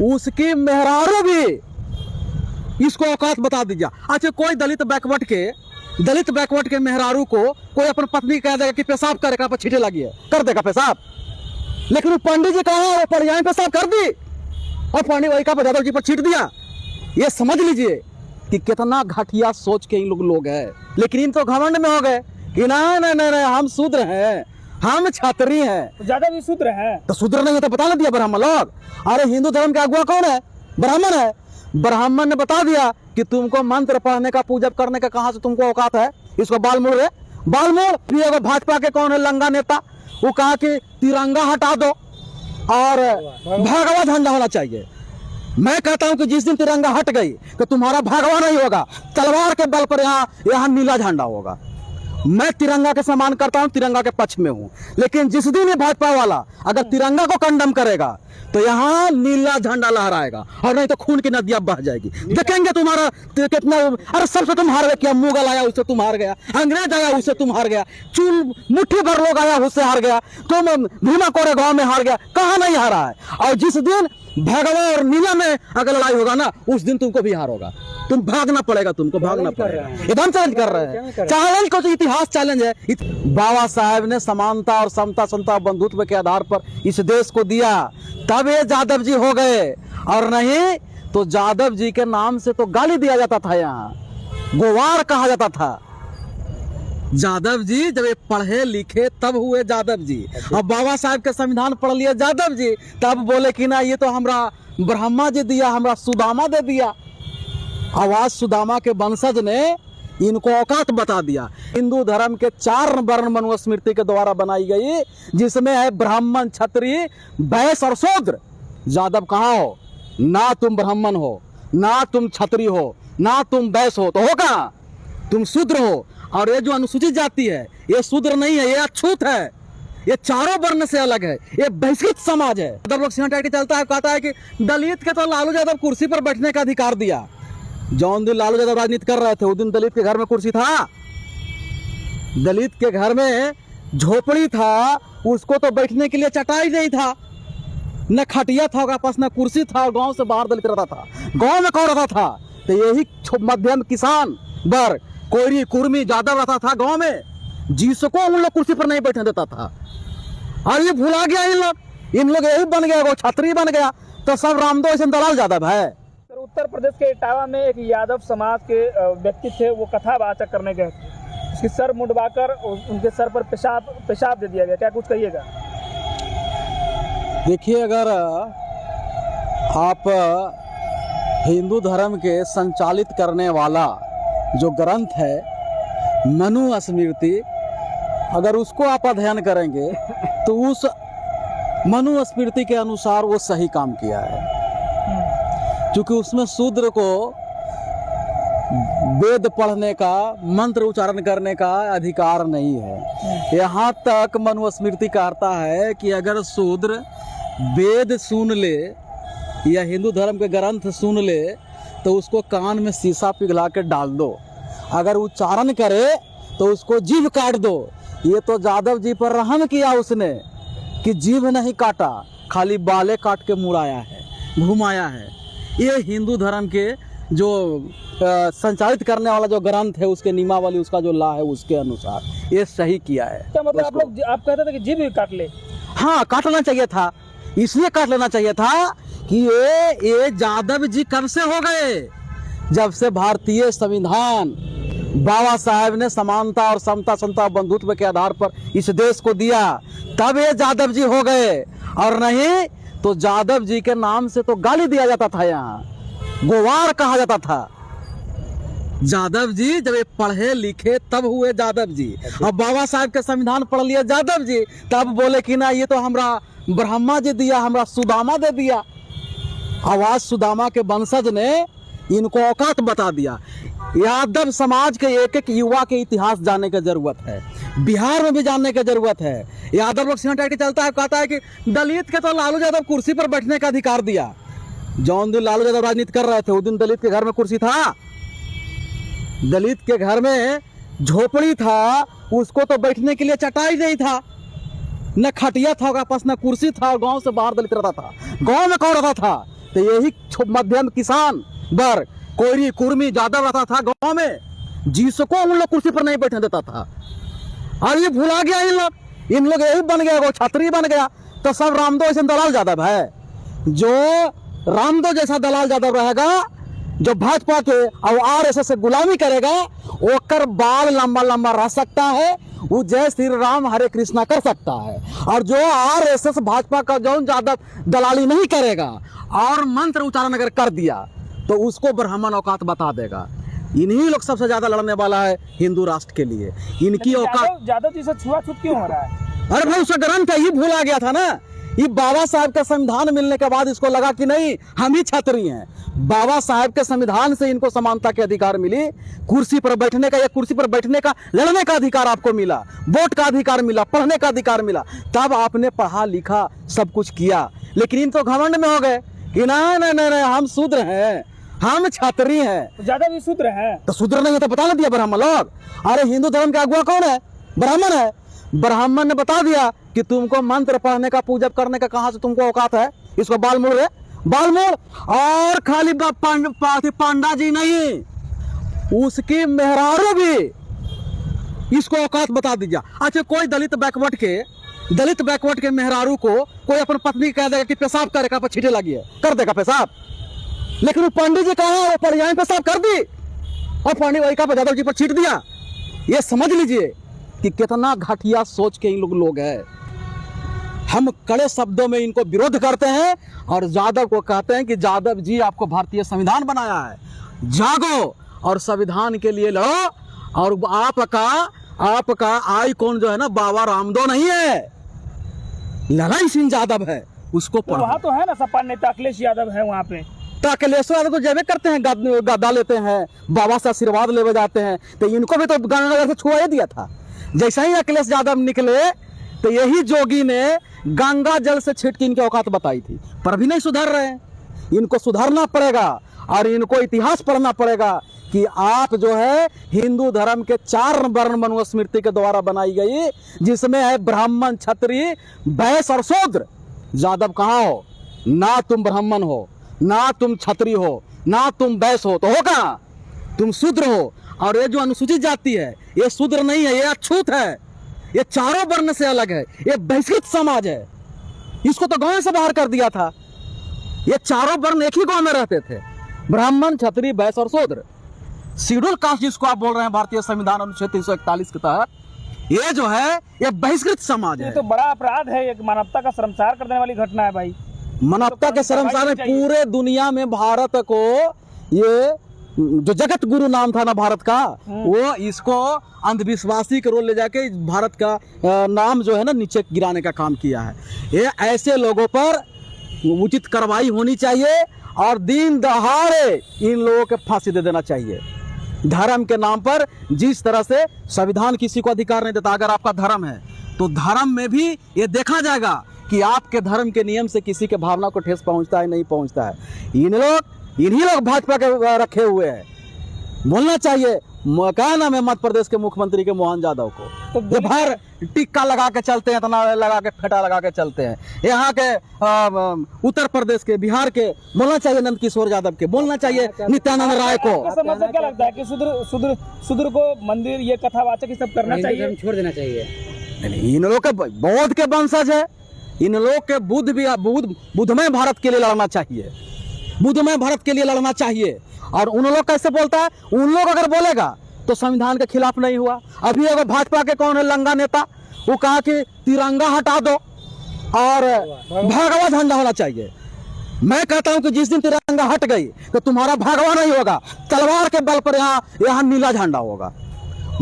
उसकी मेहरारू भी इसको औकात बता दीजिए। अच्छा, कोई दलित बैकवर्ड के मेहरारू को कोई अपन पत्नी कह देगा कि पेशाब करेगा पर छींटे लगी है, कर देगा पेशाब। लेकिन वो पंडित जी कहा वो परियां पेशाब कर दी और पंडित वही का यादव जी पर छींट दिया। ये समझ लीजिए कि कितना घटिया सोच के इन लोग हैं। लेकिन इन तो घमंड में हो गए कि नहीं हम शूद्र हैं, हम छात्री हैं। ज्यादा भी शूद्र हैं तो शूद्र नहीं है तो बता ना दिया ब्राह्मण लोग। अरे हिंदू धर्म का अगुआ कौन है? ब्राह्मण है। ब्राह्मण ने बता दिया कि तुमको मंत्र पढ़ने का, पूजा करने का कहां से तुमको औकात है? इसको बालमूल है, बालमूल। फिर भाजपा के कौन है लंगा नेता, वो कहा कि तिरंगा हटा दो और भगवा झंडा होना चाहिए। मैं कहता हूं कि जिस दिन तिरंगा हट गई तो तुम्हारा भगवा नहीं होगा, तलवार के बल पर यहाँ नीला झंडा होगा। मैं तिरंगा के सम्मान करता हूं, तिरंगा के पक्ष में हूं। लेकिन जिस दिन ये भाजपा वाला अगर तिरंगा को कंडम करेगा तो यहाँ नीला झंडा लहराएगा और नहीं तो खून की नदियां बह जाएगी। देखेंगे तुम्हारा कितना। अरे सबसे तुम हार गए क्या? मुगल आया उससे तुम हार गया, अंग्रेज आया उससे तुम हार गया, चूल मुट्ठी भर लोग आया उससे हार गया, तुम भीमा कोरे गांव में हार गया। कहाँ नहीं हारा है? और जिस दिन भगवा और नीला में अगर लड़ाई होगा ना, उस दिन तुमको भी हार होगा। तुम भागना पड़ेगा, तुमको भागना पड़ेगा। एकदम चैलेंज कर रहे हैं। चैलेंज को तो इतिहास चैलेंज है। बाबा साहेब ने समानता और समता समता बंधुत्व के आधार पर इस देश को दिया, तब ये यादव जी हो गए। और नहीं तो यादव जी के नाम से तो गाली दिया जाता था, यहाँ गोवार कहा जाता था। यादव जी जब ये पढ़े लिखे तब हुए यादव जी। अब बाबा साहब के संविधान पढ़ लिए यादव जी, तब बोले कि ना ये तो हमरा ब्रह्मा जी दिया, हमरा सुदामा दे दिया। आवाज सुदामा के वंशज ने इनको औकात बता दिया। हिंदू धर्म के 4 वर्ण मनुस्मृति के द्वारा बनाई गई, जिसमें है ब्राह्मण, क्षत्रिय, वैश्य और शूद्र। यादव कहाँ हो? ना तुम ब्राह्मण हो, ना तुम क्षत्रिय हो, ना तुम वैश्य हो, तो हो कहाँ? तुम शूद्र हो। और ये जो अनुसूचित जाति है ये शूद्र नहीं है, ये अछूत है, ये चारों वर्ण से अलग है, ये बहिष्कृत समाज है। यादव लोग सिंह टाइट के चलता है, कहता है कि दलित के तो लालू यादव कुर्सी पर बैठने का अधिकार दिया। जौन दिन लालू यादव राजनीति कर रहे थे उस दिन दलित के घर में कुर्सी था, दलित के घर में झोपड़ी था, उसको तो बैठने के लिए चटाई नहीं था, न खटिया था उसके पास, न कुर्सी था। गांव से बाहर दलित रहता था। गांव में कौन रहता था? तो यही मध्यम किसान वर्ग, कोयरी कुर्मी यादव रहता था गांव में, जिसको उन लोग कुर्सी पर नहीं बैठने देता था। और ये भुला गया इन लोग यही बन गया, वो छात्री बन गया। तो सब रामदो ऐसे दलाल यादव है। उत्तर प्रदेश के इटावा में एक यादव समाज के व्यक्ति थे, वो कथावाचक करने गए थे, उसकी सर मुंडवाकर उनके सर पर पेशाब दे दिया गया। क्या कुछ कहिएगा? देखिए, अगर आप हिंदू धर्म के संचालित करने वाला जो ग्रंथ है मनुस्मृति, अगर उसको आप अध्ययन करेंगे तो उस मनुस्मृति के अनुसार वो सही काम किया है, क्योंकि उसमें शूद्र को वेद पढ़ने का, मंत्र उच्चारण करने का अधिकार नहीं है। यहाँ तक मनुस्मृति कहता है कि अगर शूद्र वेद सुन ले या हिंदू धर्म के ग्रंथ सुन ले तो उसको कान में शीशा पिघला के डाल दो, अगर उच्चारण करे तो उसको जीभ काट दो। ये तो यादव जी पर रहम किया उसने कि जीभ नहीं काटा, खाली बाले काट के मुड़ाया है, घुमाया है। ये हिंदू धर्म के जो संचालित करने वाला जो ग्रंथ है, उसके नियमावली, उसका जो ला है, उसके अनुसार ये सही किया है। क्या मतलब आप कहते थे कि जीभ भी काट ले? हाँ, काटना चाहिए था। इसलिए काट लेना चाहिए था कि ये यादव जी कब से हो गए? जब से भारतीय संविधान बाबा साहेब ने समानता और समता समता बंधुत्व के आधार पर इस देश को दिया, तब ये यादव जी हो गए। और नहीं तो यादव जी के नाम से तो गाली दिया जाता था, यहाँ गोवार कहा जाता था। यादव जी जब ये पढ़े लिखे तब हुए यादव जी। अब बाबा साहेब के संविधान पढ़ लिए यादव जी, तब बोले कि ना ये तो हमरा ब्रह्मा जी दिया, हमरा सुदामा दे दिया। आवाज सुदामा के वंशज ने इनको औकात बता दिया। यादव समाज के एक एक युवा के इतिहास जानने की जरूरत है, बिहार में भी जानने की जरूरत है। यादव लोग सिंह टाइट के चलता है, कहता है कि दलित के तो लालू यादव कुर्सी पर बैठने का अधिकार दिया। जौन दिन लालू यादव राजनीति कर रहे थे उस दिन दलित के घर में कुर्सी था, दलित के घर में झोपड़ी था, उसको तो बैठने के लिए चटाई नहीं था, न खटिया था उसके पास, न कुर्सी था। गांव से बाहर दलित रहता था। गांव में कौन रहता था? तो यही मध्यम किसान वर्ग, कोयरी कुर्मी यादव रहता था गांव में, जिसको उन लोग कुर्सी पर नहीं बैठने देता था। और ये भुला गया इन लोग यही बन गया, वो छात्री बन गया। तो सब रामदो जैसे दलाल यादव है, जो रामदो जैसा दलाल यादव रहेगा, जो भाजपा के और आरएसएस से गुलामी करेगा, ओकर बाल लंबा लंबा रह सकता है, वो जय श्री राम हरे कृष्णा कर सकता है। और जो आरएसएस भाजपा का जो ज्यादा दलाली नहीं करेगा और मंत्र उच्चारण अगर कर दिया तो उसको ब्राह्मण औकात बता देगा। इन्हीं लोग सबसे ज्यादा लड़ने वाला है हिंदू राष्ट्र के लिए। इनकी औकात यादव जी से छुआछूत क्यों हो रहा है? अरे भाई उसका ग्रंथ है, ये भूला गया था ना। ये बाबा साहब का संविधान मिलने के बाद इसको लगा कि नहीं हम ही छत्री हैं। बाबा साहब के संविधान से इनको समानता के अधिकार मिली, कुर्सी पर बैठने का या कुर्सी पर बैठने का, लड़ने का अधिकार आपको मिला, वोट का अधिकार मिला, पढ़ने का अधिकार मिला, तब आपने पढ़ा लिखा सब कुछ किया। लेकिन इन तो घमंड में हो गए कि ना हम शूद्र हैं, हम छात्री हैं। ज्यादा भी शूद्र हैं तो शूद्र नहीं है तो बता ना दिया ब्राह्मण लोग। अरे हिंदू धर्म का अगुआ कौन है? ब्राह्मण है। ब्राह्मण ने बता दिया कि तुमको मंत्र पढ़ने का, पूजा करने का कहां से तुमको औकात है। इसको बाल मोड़ है, बाल मोड़। और खाली पांडा जी नहीं, उसकी मेहरारू भी इसको औकात बता दीजिए। अच्छा, कोई दलित बैकवर्ड के मेहरारू को कोई अपन पत्नी कह देगा कि पेशाब करेगा पर छींटे लगी है, कर देगा पेशाब। लेकिन वो पंडित जी कहा वो पर्याय पेशाब कर दी और पंडित वही का यादव जी पर छीट दिया। ये समझ लीजिए कि कितना घटिया सोच के इन लोग हैं। हम कड़े शब्दों में इनको विरोध करते हैं और यादव को कहते हैं कि यादव जी आपको भारतीय संविधान बनाया है, जागो और संविधान के लिए लड़ो। और आपका आइकॉन जो है ना बाबा रामदो नहीं है, लड़ाई सिंह यादव है। उसको तो वहाँ तो है ना सपा नेता अखिलेश यादव है वहाँ पे। तो अखिलेश यादव तो जब करते हैं, गद्दा लेते हैं, बाबा से आशीर्वाद ले जाते हैं। तो इनको भी तो गंगानगर से छुआ दिया था। जैसे ही अखिलेश यादव निकले तो यही जोगी ने गंगा जल से छीट के इनकी औकात बताई थी, पर भी नहीं सुधर रहे हैं। इनको सुधरना पड़ेगा और इनको इतिहास पढ़ना पड़ेगा कि आप जो है हिंदू धर्म के 4 वर्ण मनुस्मृति के द्वारा बनाई गई, जिसमें है ब्राह्मण, क्षत्रिय, वैश्य और शूद्र। यादव कहाँ हो? ना तुम ब्राह्मण हो, ना तुम क्षत्रिय हो, ना तुम वैश्य हो, तो हो कहाँ? तुम शूद्र हो। और ये जो अनुसूचित जाति है ये शूद्र नहीं है, ये अछूत है, ये चारों वर्ण से अलग है, ये बहिष्कृत समाज है। इसको तो गांव से बाहर कर दिया था। ये चारों वर्ण एक ही गांव में रहते थे, ब्राह्मण, क्षत्रिय, वैश्य और शूद्र। शेड्यूल कास्ट जिसको आप बोल रहे हैं भारतीय संविधान अनुच्छेद 341 के तहत, ये जो है ये बहिष्कृत समाज है। ये तो बड़ा अपराध है, एक मानवता का शर्मसार कर देने वाली घटना है भाई। मानवता के शर्मसार में पूरे दुनिया में भारत को, ये जो जगत गुरु नाम था ना भारत का, वो इसको अंधविश्वासी के रोल ले जाके भारत का नाम जो है ना नीचे गिराने का काम किया है। ये ऐसे लोगों पर उचित कार्रवाई होनी चाहिए और दिन दहाड़े इन लोगों के फांसी दे देना चाहिए। धर्म के नाम पर जिस तरह से संविधान किसी को अधिकार नहीं देता, अगर आपका धर्म है तो धर्म में भी ये देखा जाएगा कि आपके धर्म के नियम से किसी के भावना को ठेस पहुंचता है नहीं पहुंचता है। इन्हीं लोग भाजपा के रखे हुए हैं। बोलना चाहिए क्या नाम है मध्य प्रदेश के मुख्यमंत्री के मोहन यादव को, तो जब बाहर टिक्का लगा के चलते हैं, तना लगा के फेटा लगा के चलते हैं। यहाँ के उत्तर प्रदेश के, बिहार के बोलना चाहिए नंद किशोर यादव के, बोलना चाहिए नित्यानंद राय को। समझ क्या लगता है कि शूद्र को मंदिर, ये कथावाचक ये सब करना चाहिए, छोड़ देना चाहिए? इन लोग के बौद्ध के वंशज है, इन लोग के बुद्धमय भारत के लिए लड़ना चाहिए, बुद्धमय भारत के लिए लड़ना चाहिए। और उन लोग कैसे बोलता है? उन लोग अगर बोलेगा तो संविधान के खिलाफ नहीं हुआ। अभी अगर भाजपा के कौन है लंगा नेता, वो कहा कि तिरंगा हटा दो और भगवा झंडा होना चाहिए। मैं कहता हूं कि जिस दिन तिरंगा हट गई तो तुम्हारा भगवा नहीं होगा, तलवार के बल पर यहाँ नीला झंडा होगा।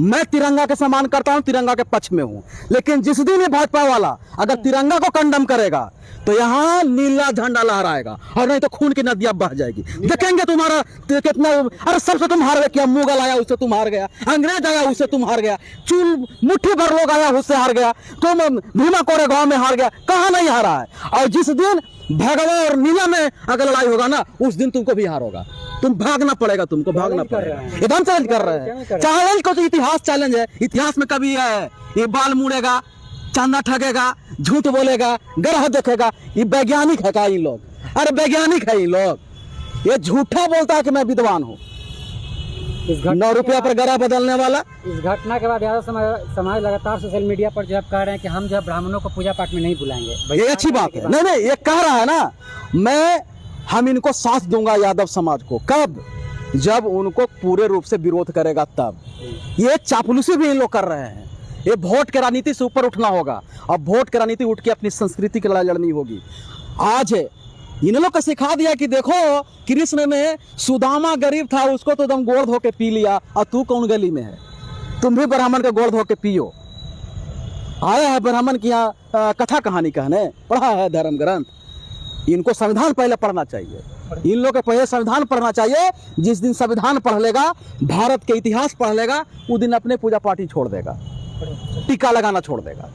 मैं तिरंगा के सम्मान करता हूं, तिरंगा के पक्ष में हूं, लेकिन जिस दिन ये भाजपा वाला अगर तिरंगा को कंडम करेगा तो यहाँ नीला झंडा लहराएगा और नहीं तो खून की नदियां बह जाएगी। देखेंगे तुम्हारा कितना। अरे सबसे तुम हार गए क्या? मुगल आया उससे तुम हार गया, अंग्रेज आया उससे तुम हार गया, चूल मुट्ठी भर लोग आया उससे हार गया, तुम भीमा कोरे गांव में हार गया, कहाँ नहीं हारा है। और जिस दिन भगवा और नीला में अगर लड़ाई होगा ना, उस दिन तुमको भी हार होगा। तुम भागना पड़ेगा, तुमको भागना पड़ेगा। एकदम चैलेंज कर रहे हैं। चैलेंज को तो इतिहास चैलेंज है। इतिहास में कभी है ये बाल मुड़ेगा, चांदा ठगेगा, झूठ बोलेगा, ग्रह देखेगा, ये वैज्ञानिक है का इन लोग? अरे वैज्ञानिक है ये लोग। ये झूठा बोलता है कि मैं विद्वान हूँ। इस घटना 9 रुपया पर गरा बदलने वाला। इस घटना के बाद यादव समाज लगातार सोशल मीडिया पर जो है कह रहे हैं कि हम जो है ब्राह्मणों को पूजा पाठ में नहीं बुलाएंगे। ये अच्छी बात है। नहीं नहीं, ये कह रहा है ना, हम इनको साथ दूंगा यादव समाज को। कब? जब उनको पूरे रूप से विरोध करेगा तब। ये चापलूसी भी इन लोग कर रहे हैं। ये वोट की राजनीति से ऊपर उठना होगा। अब वोट की राजनीति उठ के अपनी संस्कृति की लड़ाई लड़नी होगी। आज इन लोग को सिखा दिया कि देखो, कृष्ण ने सुदामा गरीब था, उसको तो एकदम गोड़ धो के पी लिया, और तू कौन गली में है? तुम भी ब्राह्मण के गोड़ धो के पियो। आया है ब्राह्मण की यहाँ कथा कहानी कहने, पढ़ा है धर्म ग्रंथ। इनको संविधान पहले पढ़ना चाहिए। इन लोग को पहले संविधान पढ़ना चाहिए। जिस दिन संविधान पढ़ लेगा, भारत के इतिहास पढ़ लेगा, उस दिन अपने पूजा पाठ ही छोड़ देगा, टीका लगाना छोड़ देगा।